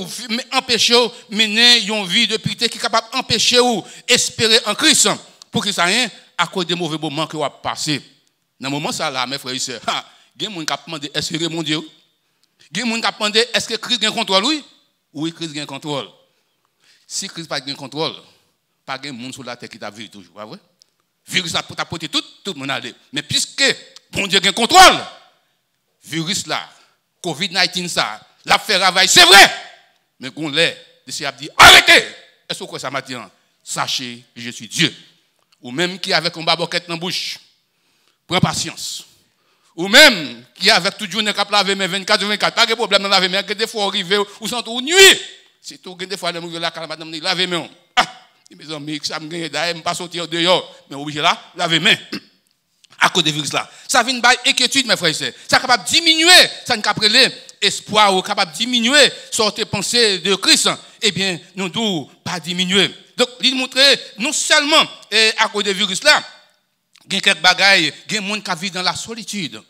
d'empêcher ou mener une vie de piété, qui est capable d'empêcher ou espérer en Christ pour que ça rien à cause des mauvais moments que vous avez passé. Dans le moment ça là, mes frères et sœurs, il y a des gens qui demandent est-ce que mon Dieu? Il y a des gens qui demandent est-ce que Christ a un contrôle? Oui, Christ a un contrôle. Si Christ n'a pas de contrôle, pas de monde sur la terre qui t'a vu toujours, pas vrai? Virus a porté tout le monde allé. Mais puisque bon Dieu a un contrôle, virus là, COVID-19 ça, l'a fait travail, c'est vrai. Mais qu'on l'est, de a dit arrêtez. Est-ce que ça m'a dit? Sachez que je suis Dieu. Ou même qui avec un baboquette dans la bouche, prends patience. Ou même qui avec toute journée qui a lavé mes 24/24, pas de problème dans laver mes, que des fois arriver ou sont ou nuit. C'est tout que des fois les là quand madame dit laver mes. Mes amis, ça me gagne d'ailleurs, je ne pas sortir dehors, mais obligé là, laver mes. À cause de virus là. Ça vient de inquiétude, mes frères et sœurs. Ça est capable de diminuer, ça n'est capable de espoir ou capable de diminuer sorte pensée de Christ. Eh bien, nous ne devons pas diminuer. Donc, il montre non seulement à cause de virus là, il y a quelques bagailles, il y a des gens qui vivent dans la solitude.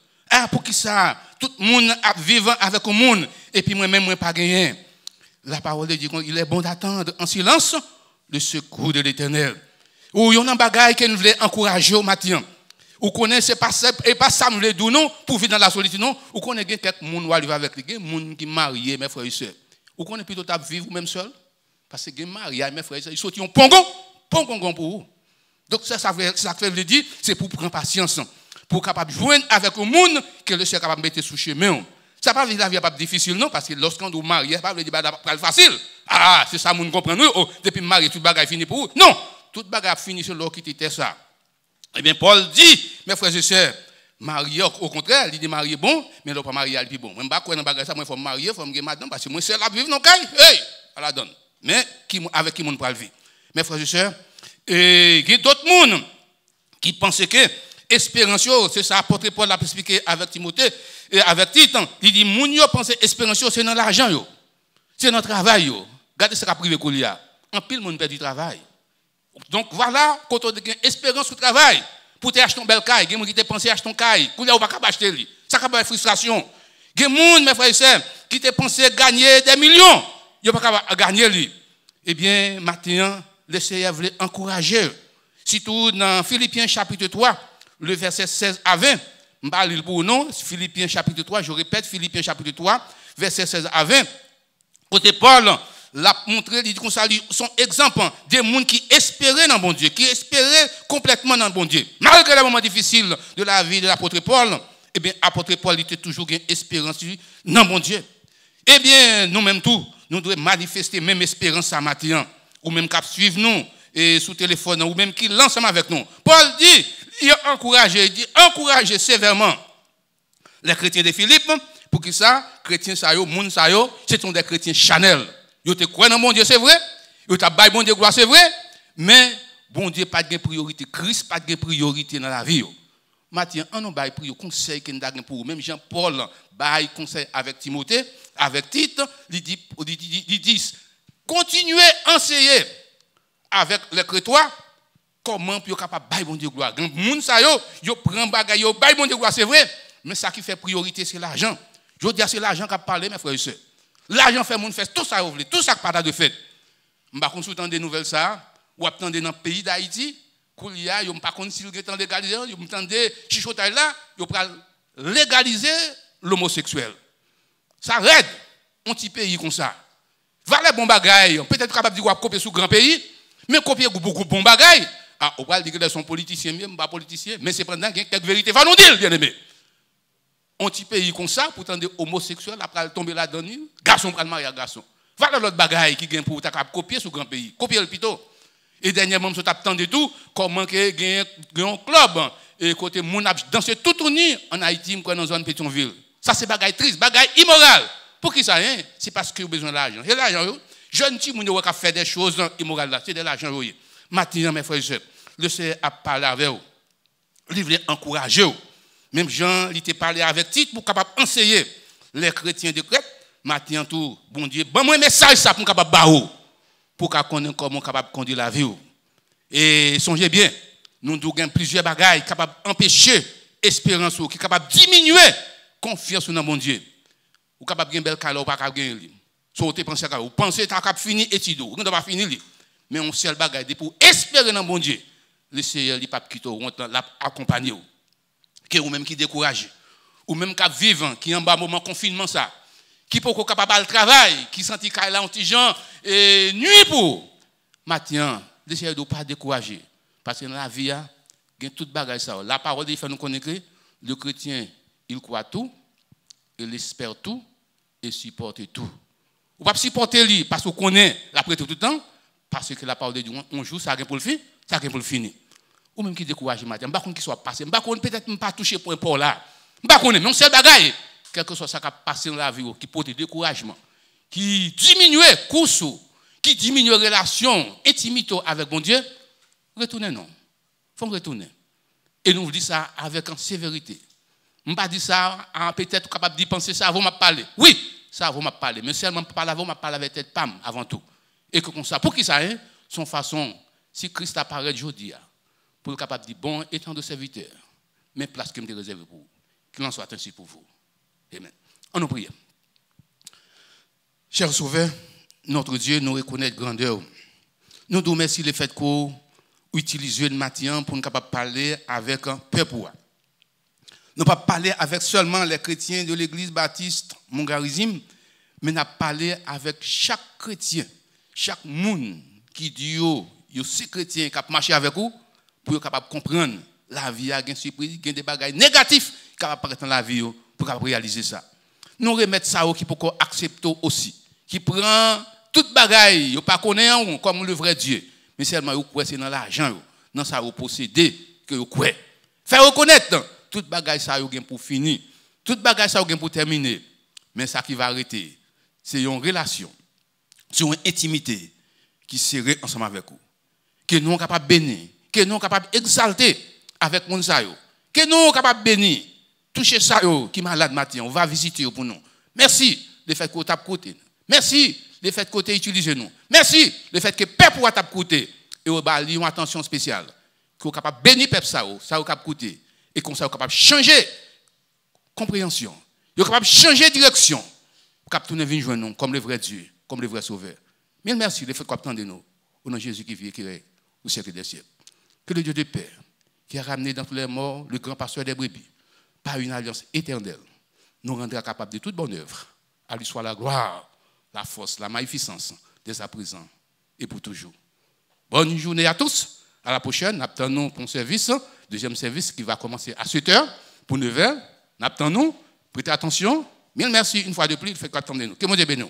Pour qui ça? Tout le monde vivant avec le monde, et puis moi-même, je n'ai pas gagné. La parole de Dieu, il est bon d'attendre en silence le secours de l'Éternel. Ou il y a un bagaille qui nous voulait encourager au matin. Ou connaissez pas ça et pas ça nous le dire non pour vivre dans la solitude non. Ou connaissez quelques monde qui arrive avec lui, des monde qui marié mes frères et sœurs. Ou connaissez plutôt t'a vivre même seul parce que marié mes frères et sœurs, ils sortent un pongon pour vous. Donc ça veut dire c'est pour prendre patience, pour capable joindre avec le monde que le Seigneur capable mettre sous chemin. Ça pas la vie pas difficile non parce que lorsqu'on est marié, pas veut dire pas facile. Ah, c'est ça monde comprendre. Oh, depuis marié toute bagaille fini pour vous. Non, toute bagaille fini sur l'or qui était ça. Eh bien, Paul dit, mes frères et sœurs, marié, au contraire, il dit marié bon, mais il pas marié à plus bon. Moi, je ne sais pas quoi ça, moi, il faut me marier, il faut me marier madame, parce que moi, c'est la vivre dans le caille. Hey, à la donne. Mais avec qui on peut le vivre? Mes frères et sœurs, il y a d'autres monde qui pensent que espérance, c'est ça, apôtre Paul l'a expliqué avec Timothée et avec Tite. Il dit, moun yo pense espérance, c'est dans l'argent, c'est dans le travail. Regardez ce qu'a privé qu'on y a. En pile, monde perd du travail. Donc voilà, quand on a espérance au travail, pour t'acheter ton bel caille, il y a des gens qui te pensent acheter ton caille, il n'y a pas qu'à acheter lui. Ça va frustration. Il y a des gens, mes frères et sœurs, qui te pensent gagner des millions, il n'y a pas qu'à gagner lui. Eh bien, maintenant, le Seigneur voulait encourager. Surtout dans Philippiens chapitre 3, le verset 16 à 20. Je vais lire pour nous, Philippiens chapitre 3, je répète, Philippiens chapitre 3, verset 16 à 20. Côté Paul, l'a montré, il dit qu'on salue son exemple des gens qui espéraient dans le bon Dieu, qui espéraient complètement dans le bon Dieu. Malgré les moments difficiles de la vie de l'apôtre Paul, eh bien, l'apôtre Paul était toujours une espérance dans le bon Dieu. Eh bien, nous-mêmes tous, nous devons manifester même espérance à matin, ou même qu'à suivre nous, et sous téléphone, ou même qui lance avec nous. Paul dit, il a encouragé sévèrement les chrétiens de Philippe, pour que ça, chrétiens, ça yo, moun ça yo, ce sont des chrétiens Chanel. Ils te croient dans mon Dieu, c'est vrai. Ils te baillent bon Dieu, gloire, c'est vrai. Mais bon Dieu, pas de priorité. Christ, pas de priorité dans la vie. Maintenant, on a baillé pour conseil qu'on a pour même Jean-Paul baille conseil avec Timothée, avec Tite, il dit continuez à enseigner avec les chrétiens comment pour capable bailler bon Dieu gloire. Moun ça yo prend bagaille yo baille bon Dieu gloire, c'est vrai. Mais ça qui fait priorité c'est l'argent. Je dis c'est l'argent qui a parlé mes frères et sœurs. L'argent fait moun fait tout ça tout ça pas de fait. M'pa consultant des nouvelles ça ou attendre dans le pays d'Haïti Koulia, yo pas connait si le temps légalisé, yo m'entendez chichotay là, yo pral légaliser l'homosexuel. Ça raide un petit pays comme ça. Valait bon bagaille, peut-être capable de copier sous grand pays, mais copier beaucoup bon bagaille. Ah, on va dire que sont politiciens, même pas politiciens, mais c'est pendant qu'il y a quelques vérités, va nous dire, bien aimé. Un petit pays comme ça, pour tendre homosexuel, après tomber là-dedans, garçon pral marier garçon. Voilà l'autre bagaille qui gagne pour copier sous grand pays, copier le plutôt. Et dernièrement, je t'attends de tout, comment que gagne un club et côté mon danser tout uni en Haïti, dans la zone Pétionville. Ça c'est bagaille triste, bagaille immoral. Pour qui ça hein? C'est parce que vous avez besoin d'argent. Et l'argent, jeune petit moun qui fait des choses immorales là, c'est de l'argent oui. Maintenant mes frères et sœurs, le Seigneur a parlé avec vous. Il voulait encourager vous. Même Jean, il t'a parlé avec titre pour capable enseigner les chrétiens de Crète. Maintenant tout bon Dieu, bon moi message ça pour capable baou pour connaître comment capable conduire la vie. Et songez bien, nous avons plusieurs bagailles capables d'empêcher l'espérance qui est capable de diminuer confiance dans mon Dieu. Ou capable de gagner belle calor ou pas capable de gagner. So vous pensez que vous pensez que vous avez fini étude, vous n'avez pas fini. Mais on seul bagaille pour espérer dans mon Dieu. Le Seigneur il pas quitter ou l'accompagner. Que ou même qui décourage ou même qui vivant qui en bas moment confinement ça. Qui peut capable de travail, qui sentit qu'il a un petit gens et nuit pour matin, le Seigneur ne doit pas décourager parce que dans la vie il y a toute bagaille ça. La parole il fait nous connaître le chrétien il croit tout, il espère tout et supporte tout. Ou pas supporter lui parce qu'on connaît l'après tout le temps parce que la parole de Dieu on joue ça pour le fin, ça pour le finir. Ou même qui décourage matin, pas qu'on qui soit passé, pas qu'on peut-être pas toucher point pour là. Pas qu'on est mais on sait bagaille quel que soit ça qui a passé dans la vie qui porte découragement, qui diminue course, qui diminue relation intimité avec mon Dieu, retournez non. Faut retourner. Et nous disons ça avec sévérité. Je ne pas dire ça, peut-être capable d'y penser ça avant de parler. Oui, ça avant de parler, mais seulement parler avant de parler avec tête pam avant tout. Et que comme ça, pour qui ça est, son façon, si Christ apparaît aujourd'hui, pour être capable de dire bon étant de serviteur, mais place que je me réserve pour vous. Qu'il en soit ainsi pour vous. Amen. On nous prie. Cher Sauveur, notre Dieu nous reconnaît grandeur. Nous nous remercions le fait qu'on utilise le matin pour nous capable parler avec un peuple. Nous pas parler avec seulement les chrétiens de l'église baptiste Mongarizim, mais nous parler avec chaque chrétien, chaque monde qui dit yo c'est chrétien qui a marché avec vous pour être capable de comprendre la vie a une surprise, des bagages négatifs qui apparaissent dans la vie pour réaliser ça. Nous remettre ça qui peut accepter aussi, qui prend toute bagaille, yo pas connaît comme le vrai Dieu, mais seulement yo croit c'est dans l'argent, dans ça vous posséder que vous croyez. Faire reconnaître toute bagaille ça yo pour finir, toute bagaille ça yo pour terminer, mais ça qui va arrêter, c'est une relation, c'est une intimité qui serait ensemble avec vous, que nous sommes capables de bénir, que nous sommes capables d'exalter avec mon ça yo, que nous sommes capables de bénir. Touchez ça qui est malade matin, on va visiter pour nous. Merci le fait que vous avez côté. Merci le fait que vous avez utilisé nous. Merci le fait que le peuple a côté et vous avez une attention spéciale. Que vous êtes capable de bénir le peuple ça vous avez côté et comme ça vous êtes capable de changer compréhension. Vous êtes capable de changer direction. Vous êtes capable de venir joindre nous comme le vrai Dieu, comme le vrai Sauveur. Mille merci le fait que vous attendez nous au nom de Jésus qui vit et qui règne au siècle des siècles. Que le Dieu de paix qui a ramené dans tous les morts le grand pasteur des brebis par une alliance éternelle, nous rendra capables de toute bonne œuvre. À lui soit la gloire, la force, la magnificence, dès à présent et pour toujours. Bonne journée à tous. À la prochaine. Nous attendons pour un service, deuxième service qui va commencer à 7h pour 9h. Nous attendons. Prêtez attention. Mille merci une fois de plus. Faites attendre nous. Que mon Dieu bénisse.